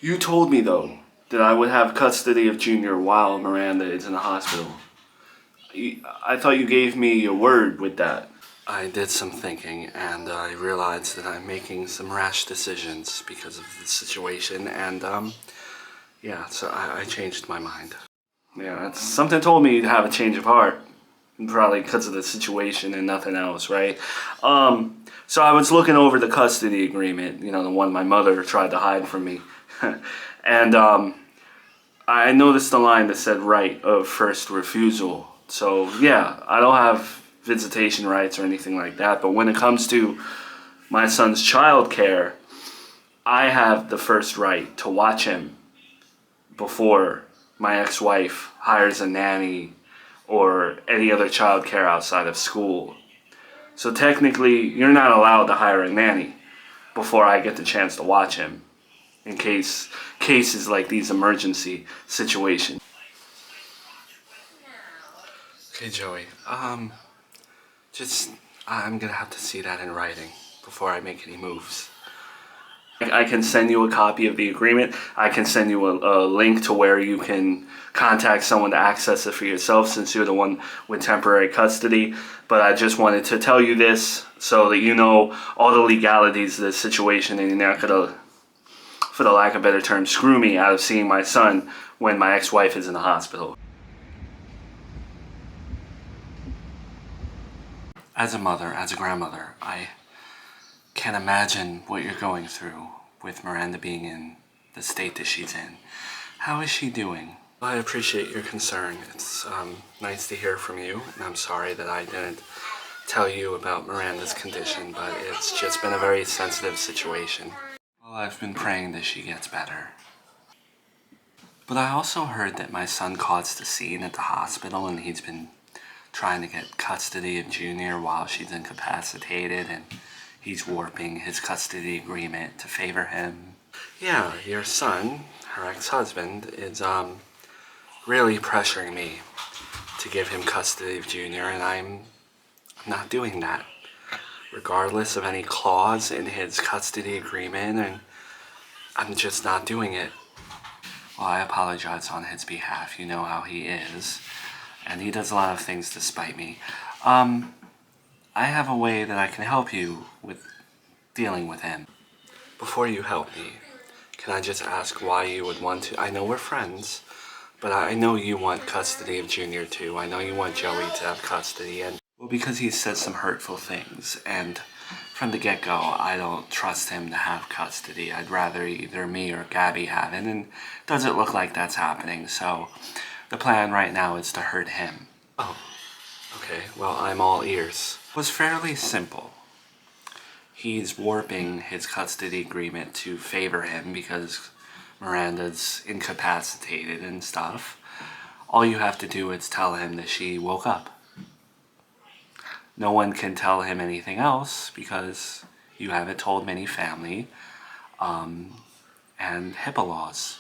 You told me, though, that I would have custody of Junior while Miranda is in the hospital. I thought you gave me your word with that. I did some thinking, and I realized that I'm making some rash decisions because of the situation, and, yeah, so I changed my mind. Yeah, something told me to have a change of heart. Probably because of the situation and nothing else, right? So I was looking over the custody agreement, the one my mother tried to hide from me. And I noticed the line that said right of first refusal. So yeah, I don't have visitation rights or anything like that. But when it comes to my son's child care, I have the first right to watch him before my ex-wife hires a nanny or any other child care outside of school. So technically, you're not allowed to hire a nanny before I get the chance to watch him in cases like these emergency situations. Okay, Joey. I'm gonna have to see that in writing before I make any moves. I can send you a copy of the agreement. I can send you a link to where you can contact someone to access it for yourself since you're the one with temporary custody. But I just wanted to tell you this so that you know all the legalities of this situation and you're not gonna, for the lack of a better term, screw me out of seeing my son when my ex-wife is in the hospital. As a mother, as a grandmother, I can't imagine what you're going through with Miranda being in the state that she's in. How is she doing? I appreciate your concern. It's nice to hear from you, and I'm sorry that I didn't tell you about Miranda's condition, but it's just been a very sensitive situation. Well, I've been praying that she gets better. But I also heard that my son caused a scene at the hospital and he's been trying to get custody of Junior while she's incapacitated, and he's warping his custody agreement to favor him. Yeah, your son, her ex-husband, is really pressuring me to give him custody of Junior, and I'm not doing that. Regardless of any clause in his custody agreement, and I'm just not doing it. Well, I apologize on his behalf. You know how he is. And he does a lot of things to spite me. I have a way that I can help you with dealing with him. Before you help me, can I just ask why you would want to? I know we're friends, but I know you want custody of Junior too. I know you want Joey to have custody, and well, because he said some hurtful things, and from the get-go, I don't trust him to have custody. I'd rather either me or Gabby have it, and it doesn't look like that's happening, so the plan right now is to hurt him. Oh, okay, well, I'm all ears. It was fairly simple. He's warping his custody agreement to favor him because Miranda's incapacitated and stuff. All you have to do is tell him that she woke up. No one can tell him anything else because you haven't told many family, and HIPAA laws.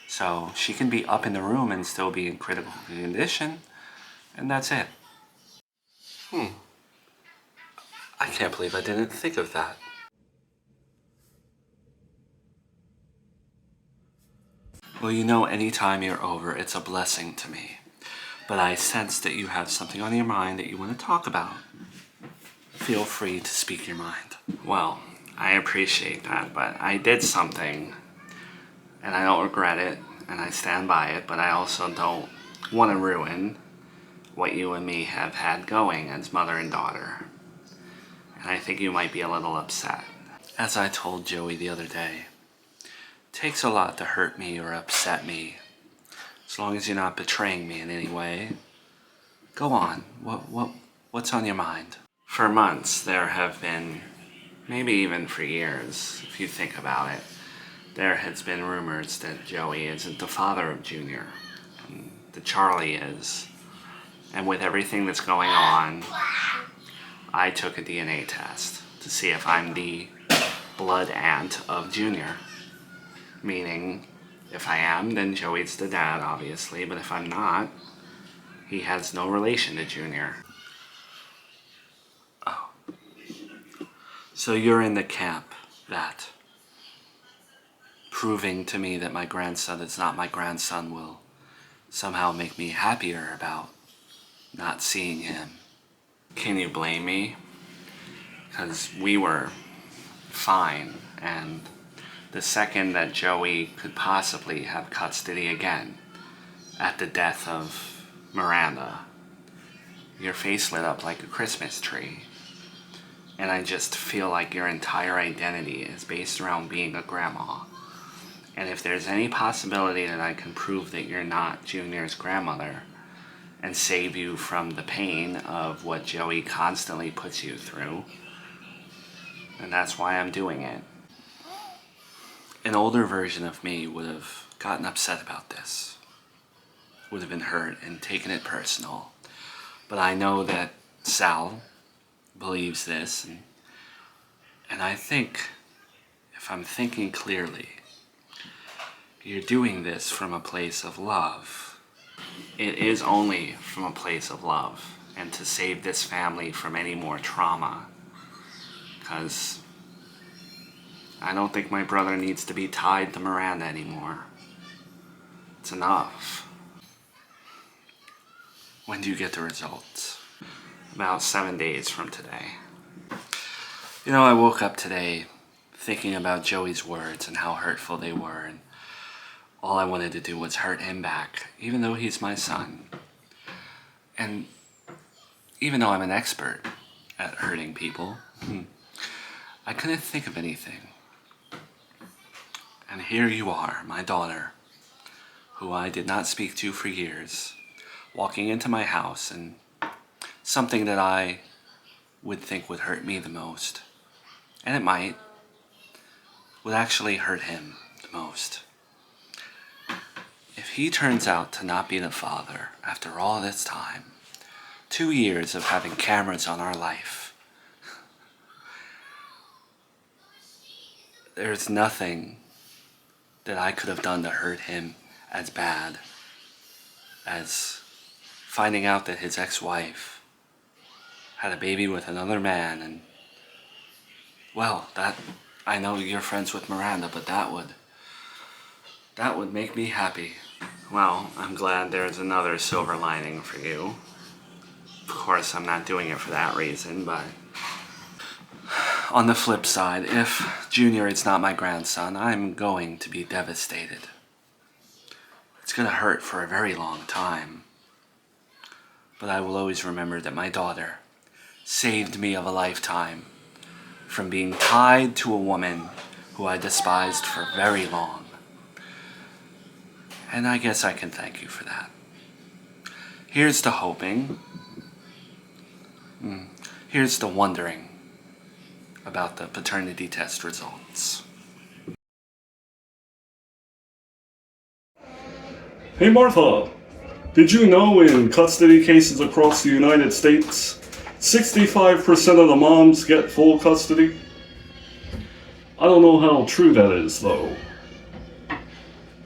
So she can be up in the room and still be in critical condition, and that's it. I can't believe I didn't think of that. Well, anytime you're over, it's a blessing to me. But I sense that you have something on your mind that you want to talk about. Feel free to speak your mind. Well, I appreciate that, but I did something, and I don't regret it, and I stand by it, but I also don't want to ruin what you and me have had going as mother and daughter. And I think you might be a little upset. As I told Joey the other day, it takes a lot to hurt me or upset me. As long as you're not betraying me in any way. Go on. What's on your mind? For months, there have been, maybe even for years, if you think about it, there has been rumors that Joey isn't the father of Junior, and that Charlie is. And with everything that's going on, I took a DNA test to see if I'm the blood aunt of Junior. Meaning, if I am, then Joey's the dad, obviously, but if I'm not, he has no relation to Junior. Oh. So you're in the camp that proving to me that my grandson is not my grandson will somehow make me happier about not seeing him. Can you blame me? Because we were fine, and the second that Joey could possibly have custody again at the death of Miranda, your face lit up like a Christmas tree. And I just feel like your entire identity is based around being a grandma. And if there's any possibility that I can prove that you're not Junior's grandmother and save you from the pain of what Joey constantly puts you through, and that's why I'm doing it. An older version of me would have gotten upset about this, would have been hurt and taken it personal. But I know that Sal believes this, and I think, if I'm thinking clearly, you're doing this from a place of love. It is only from a place of love, and to save this family from any more trauma. Because I don't think my brother needs to be tied to Miranda anymore. It's enough. When do you get the results? About 7 days from today. You know, I woke up today thinking about Joey's words and how hurtful they were, and all I wanted to do was hurt him back, even though he's my son. And even though I'm an expert at hurting people, I couldn't think of anything. And here you are, my daughter, who I did not speak to for years, walking into my house, and something that I would think would hurt me the most, and it might, would actually hurt him the most. If he turns out to not be the father after all this time, 2 years of having cameras on our life, there's nothing that I could have done to hurt him as bad as finding out that his ex-wife had a baby with another man. And well, that, I know you're friends with Miranda, but that would make me happy. Well, I'm glad there's another silver lining for you. Of course, I'm not doing it for that reason, but on the flip side, if Junior is not my grandson, I'm going to be devastated. It's going to hurt for a very long time. But I will always remember that my daughter saved me of a lifetime from being tied to a woman who I despised for very long. And I guess I can thank you for that. Here's to hoping. Here's to wondering about the paternity test results. Hey Martha, did you know in custody cases across the United States, 65% of the moms get full custody? I don't know how true that is though.